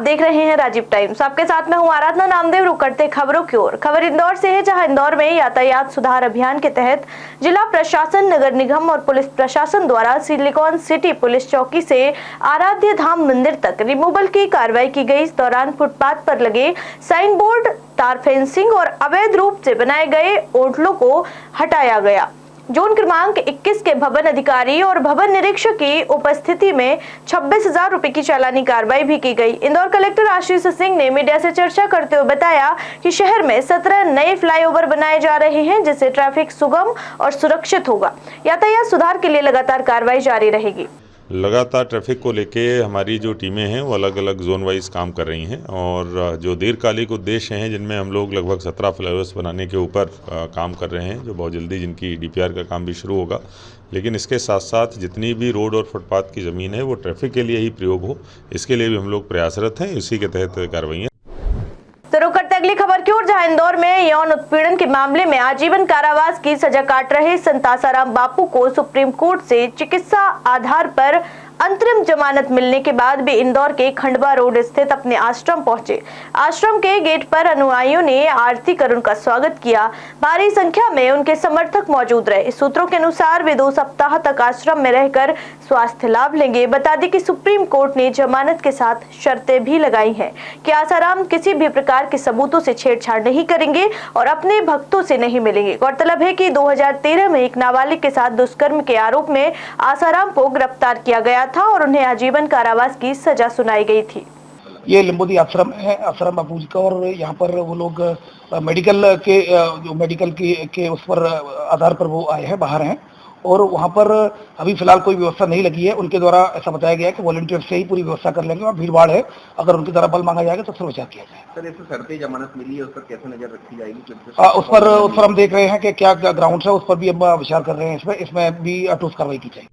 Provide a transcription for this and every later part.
देख रहे हैं राजीव टाइम्स। आपके साथ मैं हूं आराधना नामदेव। रुक करते खबरों की ओर। खबर इंदौर से है, जहां इंदौर में यातायात सुधार अभियान के तहत जिला प्रशासन, नगर निगम और पुलिस प्रशासन द्वारा सिलिकॉन सिटी पुलिस चौकी से आराध्य धाम मंदिर तक रिमूवल की कार्रवाई की गई। इस दौरान फुटपाथ पर लगे साइन बोर्ड, तार फेंसिंग और अवैध रूप से बनाए गए ओटलों को हटाया गया। जोन क्रमांक 21 के भवन अधिकारी और भवन निरीक्षक की उपस्थिति में 26,000 रुपए की चालानी कार्रवाई भी की गई। इंदौर कलेक्टर आशीष सिंह ने मीडिया से चर्चा करते हुए बताया कि शहर में 17 नए फ्लाईओवर बनाए जा रहे हैं, जिससे ट्रैफिक सुगम और सुरक्षित होगा। यातायात सुधार के लिए लगातार कार्रवाई जारी रहेगी। लगातार ट्रैफिक को लेके हमारी जो टीमें हैं वो अलग अलग जोन वाइज काम कर रही हैं, और जो दीर्घकालिक उद्देश्य हैं जिनमें हम लोग लगभग 17 फ्लाईओवर्स बनाने के ऊपर काम कर रहे हैं, जो बहुत जल्दी जिनकी DPR का काम भी शुरू होगा। लेकिन इसके साथ साथ जितनी भी रोड और फुटपाथ की ज़मीन है वो ट्रैफिक के लिए ही प्रयोग हो, इसके लिए भी हम लोग प्रयासरत हैं। इसी के तहत कार्रवाई। तो रुक करते अगली खबर की ओर, जहां इंदौर में यौन उत्पीड़न के मामले में आजीवन कारावास की सजा काट रहे संत आसाराम बापू को सुप्रीम कोर्ट से चिकित्सा आधार पर अंतरिम जमानत मिलने के बाद भी इंदौर के खंडवा रोड स्थित अपने आश्रम पहुंचे। आश्रम के गेट पर अनुयायियों ने आरती कर उनका स्वागत किया। भारी संख्या में उनके समर्थक मौजूद रहे। सूत्रों के अनुसार वे 2 सप्ताह तक आश्रम में रहकर स्वास्थ्य लाभ लेंगे। बता दें कि सुप्रीम कोर्ट ने जमानत के साथ शर्तें भी लगाई हैं कि आसाराम किसी भी प्रकार के सबूतों से छेड़छाड़ नहीं करेंगे और अपने भक्तों से नहीं मिलेंगे। गौरतलब है कि 2013 में एक नाबालिग के साथ दुष्कर्म के आरोप में आसाराम को गिरफ्तार किया गया था और उन्हें आजीवन कारावास की सजा सुनाई गई थी। ये लिम्बोदी आश्रम है, आसाराम बापू जी का, और यहाँ पर वो लोग मेडिकल के उस पर आधार पर वो आए हैं, बाहर हैं, और वहाँ पर अभी फिलहाल कोई व्यवस्था नहीं लगी है। उनके द्वारा ऐसा बताया गया है कि वॉलंटियर से ही पूरी व्यवस्था कर लेंगे, और भीड़ भाड़ है, अगर उनके द्वारा बल मांगा जाएगा तो फिर विचार किया जाएगा। सर, ऐसे शर्तें जमानत मिली है, उस पर कैसे नजर रखी जाएगी? उस पर हम देख रहे हैं कि क्या ग्राउंड है, उस पर भी हम विचार कर रहे हैं। इसमें भी ठोस कार्रवाई की जाएगी।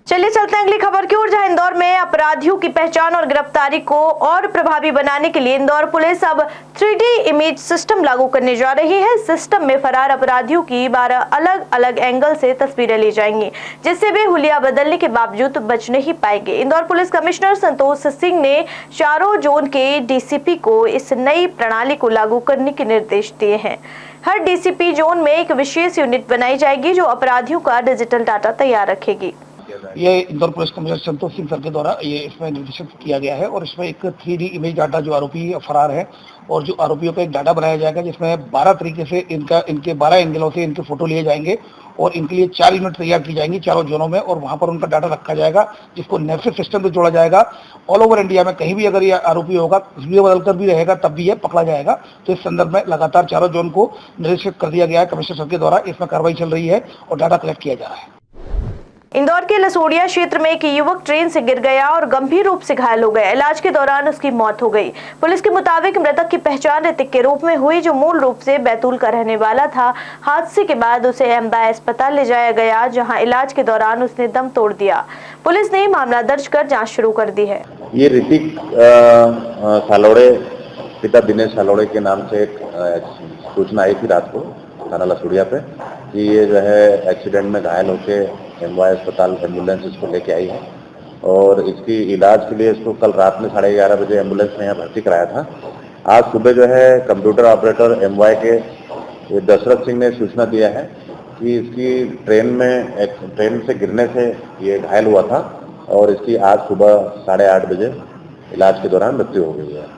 चलिए चलते हैं अगली खबर की ओर, जहां इंदौर में अपराधियों की पहचान और गिरफ्तारी को और प्रभावी बनाने के लिए इंदौर पुलिस अब 3D इमेज सिस्टम लागू करने जा रही है। सिस्टम में फरार अपराधियों की 12 अलग अलग एंगल से तस्वीरें ली जाएंगी, जिससे वे हुलिया बदलने के बावजूद बच नहीं पाएंगे। इंदौर पुलिस कमिश्नर संतोष सिंह ने चारों जोन के DCP को इस नई प्रणाली को लागू करने के निर्देश दिए हैं। हर DCP जोन में एक विशेष यूनिट बनाई जाएगी जो अपराधियों का डिजिटल डाटा तैयार रखेगी। ये Indore police commissioner Santosh Singh sir के द्वारा ये इसमें निर्देशित किया गया है, और इसमें एक 3D इमेज डाटा, जो आरोपी फरार है और जो आरोपियों का एक डाटा बनाया जाएगा, जिसमें 12 तरीके से इनके 12 एंगलों से इनके फोटो लिए जाएंगे, और इनके लिए 4 यूनिट तैयार की जाएंगी चारों जोनों में, और वहां पर उनका डाटा रखा जाएगा, जिसको नेक्सस सिस्टम से जोड़ा जाएगा। ऑल ओवर इंडिया में कहीं भी अगर ये आरोपी होगा, हुलिया बदल कर भी रहेगा, तब भी ये पकड़ा जाएगा। तो इस संदर्भ में लगातार चारों जोन को निर्देशित कर दिया गया है कमिश्नर सर के द्वारा। इसमें कार्रवाई चल रही है और डाटा कलेक्ट किया जा रहा है। इंदौर के लसोड़िया क्षेत्र में एक युवक ट्रेन से गिर गया और गंभीर रूप से घायल हो गया। इलाज के दौरान उसकी मौत हो गई। पुलिस के मुताबिक मृतक की पहचान ऋतिक के रूप में हुई, जो मूल रूप से बैतूल का रहने वाला था। हादसे के बाद उसे एमबाय अस्पताल ले जाया गया, जहां इलाज के दौरान उसने दम तोड़ दिया। पुलिस ने मामला दर्ज कर जाँच शुरू कर दी है। ये ऋतिक सालोड़े, पिता दिनेश सालोड़े के नाम से एक सूचना आई थी रात को थाना लसोड़िया पे कि ये जो है एक्सीडेंट में घायल होके एमवाय अस्पताल एम्बुलेंस इसको लेके आई है, और इसकी इलाज के लिए इसको कल रात में 11:30 बजे एम्बुलेंस में यहाँ भर्ती कराया था। आज सुबह जो है कंप्यूटर ऑपरेटर एमवाय के दशरथ सिंह ने सूचना दिया है कि इसकी ट्रेन से गिरने से ये घायल हुआ था, और इसकी आज सुबह 8:30 बजे इलाज के दौरान मृत्यु हो गई है।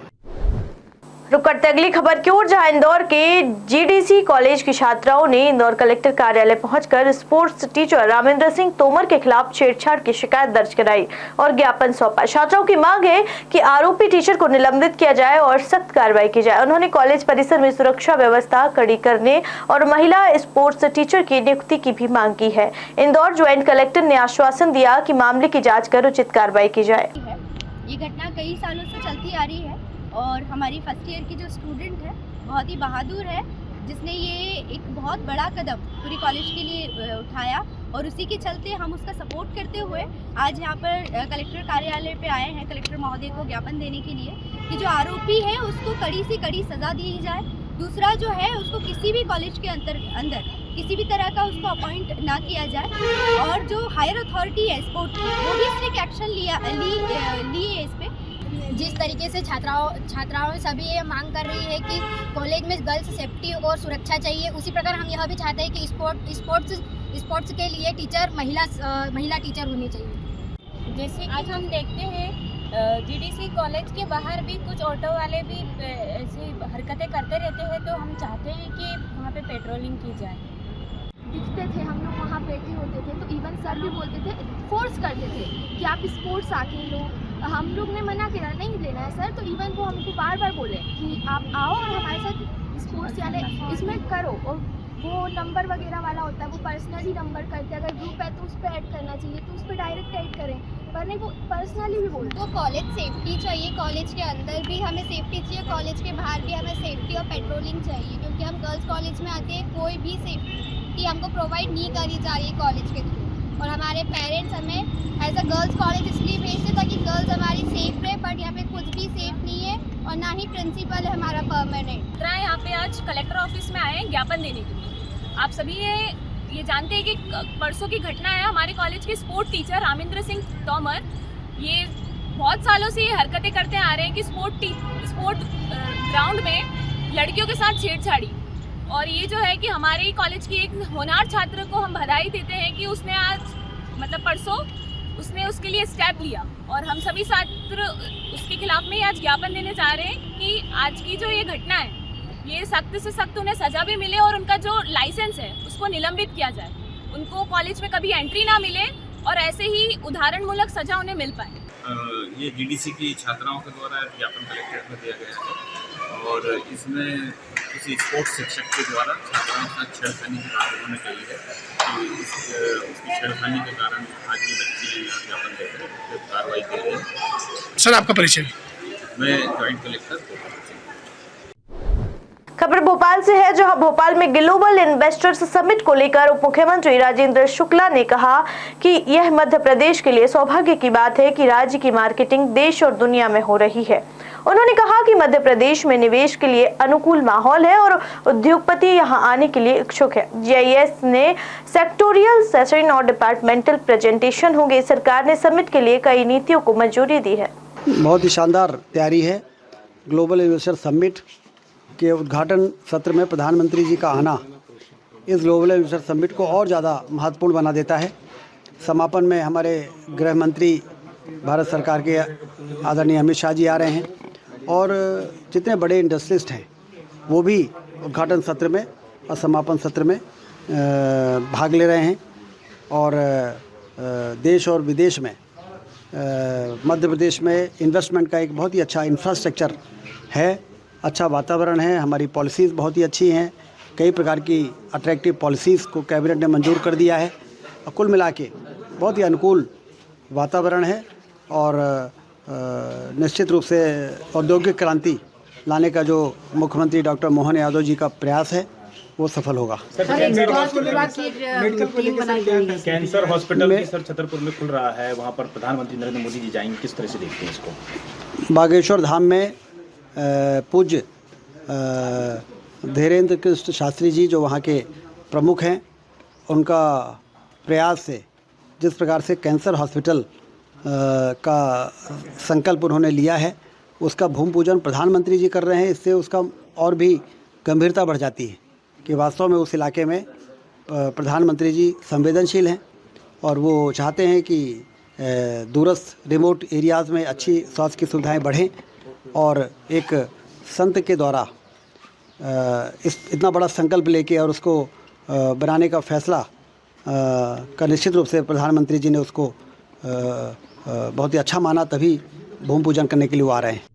रुक करते अगली खबर की ओर, जहां इंदौर के GDC कॉलेज की छात्राओं ने इंदौर कलेक्टर कार्यालय पहुंचकर स्पोर्ट्स टीचर रामेंद्र सिंह तोमर के खिलाफ छेड़छाड़ की शिकायत दर्ज कराई और ज्ञापन सौंपा। छात्राओं की मांग है कि आरोपी टीचर को निलंबित किया जाए और सख्त कार्रवाई की जाए। उन्होंने कॉलेज परिसर में सुरक्षा व्यवस्था कड़ी करने और महिला स्पोर्ट्स टीचर की नियुक्ति की भी मांग की है। इंदौर ज्वाइंट कलेक्टर ने आश्वासन दिया कि मामले की जाँच कर उचित कार्रवाई की जाए। ये घटना कई सालों से चलती आ रही है, और हमारी फर्स्ट ईयर की जो स्टूडेंट है बहुत ही बहादुर है, जिसने ये एक बहुत बड़ा कदम पूरी कॉलेज के लिए उठाया, और उसी के चलते हम उसका सपोर्ट करते हुए आज यहाँ पर कलेक्टर कार्यालय पे आए हैं कलेक्टर महोदय को ज्ञापन देने के लिए कि जो आरोपी है उसको कड़ी से कड़ी सज़ा दी जाए। दूसरा जो है, उसको किसी भी कॉलेज के अंदर किसी भी तरह का उसको अपॉइंट ना किया जाए, और जो हायर अथॉरिटी है स्पोर्ट्स की, वो भी स्ट्रिक्ट एक्शन लिए इस पे। जिस तरीके से छात्राओं सभी ये मांग कर रही है कि कॉलेज में गर्ल्स सेफ्टी और सुरक्षा चाहिए, उसी प्रकार हम यह भी चाहते हैं कि स्पोर्ट्स के लिए टीचर महिला टीचर होनी चाहिए। जैसे आज हम देखते हैं जीडीसी कॉलेज के बाहर भी कुछ ऑटो वाले भी ऐसी हरकतें करते रहते हैं, तो हम चाहते हैं कि वहाँ पे पेट्रोलिंग की जाए। दिखते थे, हम लोग वहाँ बैठे होते थे तो इवन सर भी बोलते थे, फोर्स करते थे कि आप स्पोर्ट्स आके लो। हम लोग ने मना किया नहीं लेना है सर, तो इवन वो हमको बार बार बोले कि आप आओ और हमारे साथ स्पोर्ट्स यानी इसमें करो। और वो नंबर वगैरह वाला होता है, वो पर्सनली नंबर करते हैं, अगर ग्रुप है तो उस पर ऐड करना चाहिए तो उस पर डायरेक्ट ऐड करें, पर नहीं वो पर्सनली भी बोलते। तो कॉलेज सेफ्टी चाहिए, कॉलेज के अंदर भी हमें सेफ्टी चाहिए, कॉलेज के बाहर भी हमें सेफ्टी और पेट्रोलिंग चाहिए, क्योंकि हम गर्ल्स कॉलेज में आते हैं, कोई भी सेफ्टी हमको प्रोवाइड नहीं करी जा रही कॉलेज के थ्रू। और हमारे पेरेंट्स हमें एज अ गर्ल्स कॉलेज इसलिए भेजते ताकि गर्ल्स हमारी सेफ रहे, बट यहाँ पे कुछ भी सेफ नहीं है और ना ही प्रिंसिपल है हमारा परमानेंट। यहाँ पे आज कलेक्टर ऑफिस में आए हैं ज्ञापन देने के लिए। आप सभी ये जानते हैं कि परसों की घटना है, हमारे कॉलेज के स्पोर्ट टीचर रामेंद्र सिंह तोमर ये बहुत सालों से ये हरकतें करते आ रहे हैं कि स्पोर्ट ग्राउंड में लड़कियों के साथ छेड़छाड़ी। और ये जो है कि हमारे ही कॉलेज की एक होनहार छात्र को हम बधाई देते हैं कि उसने आज मतलब परसों उसने उसके लिए स्टेप लिया, और हम सभी छात्र उसके खिलाफ में आज ज्ञापन देने जा रहे हैं कि आज की जो ये घटना है ये सख्त से सख्त उन्हें सजा भी मिले और उनका जो लाइसेंस है उसको निलंबित किया जाए, उनको कॉलेज में कभी एंट्री ना मिले और ऐसे ही उदाहरणमूलक सजा उन्हें मिल पाए। ये जीडीसी की छात्राओं के द्वारा ज्ञापन कलेक्ट्रेट में दिया गया है और इसमें किसी स्पोर्ट्स शिक्षक के द्वारा छात्राओं के साथ छेड़खानी की बात उन्होंने कही है कि उसकी छेड़खानी के कारण आज ये बच्ची ज्ञापन देकर कार्रवाई की गई है। सर आपका परिचय? मैं जॉइंट कलेक्टर। खबर भोपाल से है, जहां भोपाल में ग्लोबल इन्वेस्टर्स समिट को लेकर उप मुख्यमंत्री राजेंद्र शुक्ला ने कहा कि यह मध्य प्रदेश के लिए सौभाग्य की बात है कि राज्य की मार्केटिंग देश और दुनिया में हो रही है। उन्होंने कहा कि मध्य प्रदेश में निवेश के लिए अनुकूल माहौल है और उद्योगपति यहां आने के लिए इच्छुक है। जीआईएस ने सेक्टोरियल सेशन और डिपार्टमेंटल प्रेजेंटेशन होंगे। सरकार ने समिट के लिए कई नीतियों को मंजूरी दी है। बहुत ही शानदार तैयारी है। ग्लोबल इन्वेस्टर समिट के उद्घाटन सत्र में प्रधानमंत्री जी का आना इस ग्लोबल इन्वेस्टर समिट को और ज़्यादा महत्वपूर्ण बना देता है। समापन में हमारे गृह मंत्री भारत सरकार के आदरणीय अमित शाह जी आ रहे हैं और जितने बड़े इंडस्ट्रियलिस्ट हैं वो भी उद्घाटन सत्र में और समापन सत्र में भाग ले रहे हैं। और देश और विदेश में मध्य प्रदेश में इन्वेस्टमेंट का एक बहुत ही अच्छा इंफ्रास्ट्रक्चर है, अच्छा वातावरण है, हमारी पॉलिसीज़ बहुत ही अच्छी हैं, कई प्रकार की अट्रैक्टिव पॉलिसीज़ को कैबिनेट ने मंजूर कर दिया है और कुल मिला के बहुत ही अनुकूल वातावरण है और निश्चित रूप से औद्योगिक क्रांति लाने का जो मुख्यमंत्री डॉक्टर मोहन यादव जी का प्रयास है वो सफल होगा। कैंसर हॉस्पिटल भी सर छतरपुर में खुल रहा है, वहाँ पर प्रधानमंत्री नरेंद्र मोदी जी जाएंगे, किस तरह से देखते हैं इसको? बागेश्वर धाम में पूज्य धीरेन्द्र कृष्ण शास्त्री जी जो वहाँ के प्रमुख हैं, उनका प्रयास से जिस प्रकार से कैंसर हॉस्पिटल का संकल्प उन्होंने लिया है उसका भूमि पूजन प्रधानमंत्री जी कर रहे हैं। इससे उसका और भी गंभीरता बढ़ जाती है कि वास्तव में उस इलाके में प्रधानमंत्री जी संवेदनशील हैं और वो चाहते हैं कि दूरस्थ रिमोट एरियाज़ में अच्छी स्वास्थ्य की सुविधाएं बढ़ें और एक संत के द्वारा इतना बड़ा संकल्प लेके और उसको बनाने का फैसला का निश्चित रूप से प्रधानमंत्री जी ने उसको बहुत ही अच्छा माना, तभी भूमि पूजन करने के लिए वो आ रहे हैं।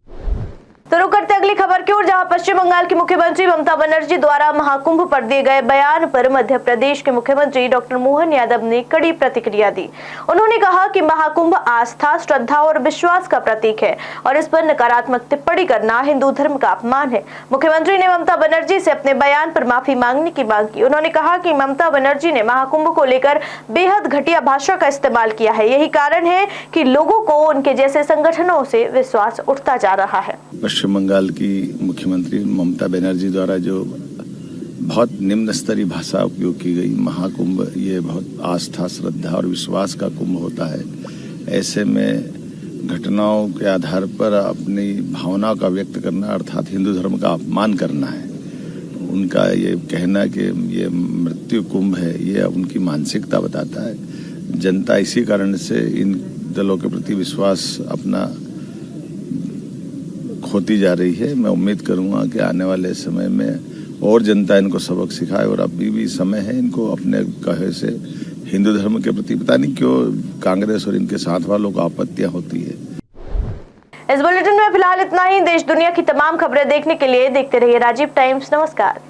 तो रुक करते अगली खबर की ओर, जहां पश्चिम बंगाल की मुख्यमंत्री ममता बनर्जी द्वारा महाकुंभ पर दिए गए बयान पर मध्य प्रदेश के मुख्यमंत्री डॉक्टर मोहन यादव ने कड़ी प्रतिक्रिया दी। उन्होंने कहा कि महाकुंभ आस्था, श्रद्धा और विश्वास का प्रतीक है और इस पर नकारात्मक टिप्पणी करना हिंदू धर्म का अपमान है। मुख्यमंत्री ने ममता बनर्जी से अपने बयान पर माफी मांगने की मांग की। उन्होंने कहा कि ममता बनर्जी ने महाकुंभ को लेकर बेहद घटिया भाषा का इस्तेमाल किया है। यही कारण है कि लोगों को उनके जैसे संगठनों से विश्वास उठता जा रहा है। पश्चिम बंगाल की मुख्यमंत्री ममता बनर्जी द्वारा जो बहुत निम्न स्तरीय भाषा उपयोग की गई, महाकुंभ ये बहुत आस्था, श्रद्धा और विश्वास का कुंभ होता है। ऐसे में घटनाओं के आधार पर अपनी भावना का व्यक्त करना अर्थात हिंदू धर्म का अपमान करना है। उनका ये कहना कि ये मृत्यु कुंभ है, ये उनकी मानसिकता बताता है। जनता इसी कारण से इन दलों के प्रति विश्वास अपना खोती जा रही है। मैं उम्मीद करूंगा कि आने वाले समय में और जनता इनको सबक सिखाए और अभी भी समय है इनको अपने कहे से हिंदू धर्म के प्रति पता नहीं क्यों कांग्रेस और इनके साथ वालों को आपत्तियां होती है। इस बुलेटिन में फिलहाल इतना ही। देश दुनिया की तमाम खबरें देखने के लिए देखते रहिए राजीव टाइम्स। नमस्कार।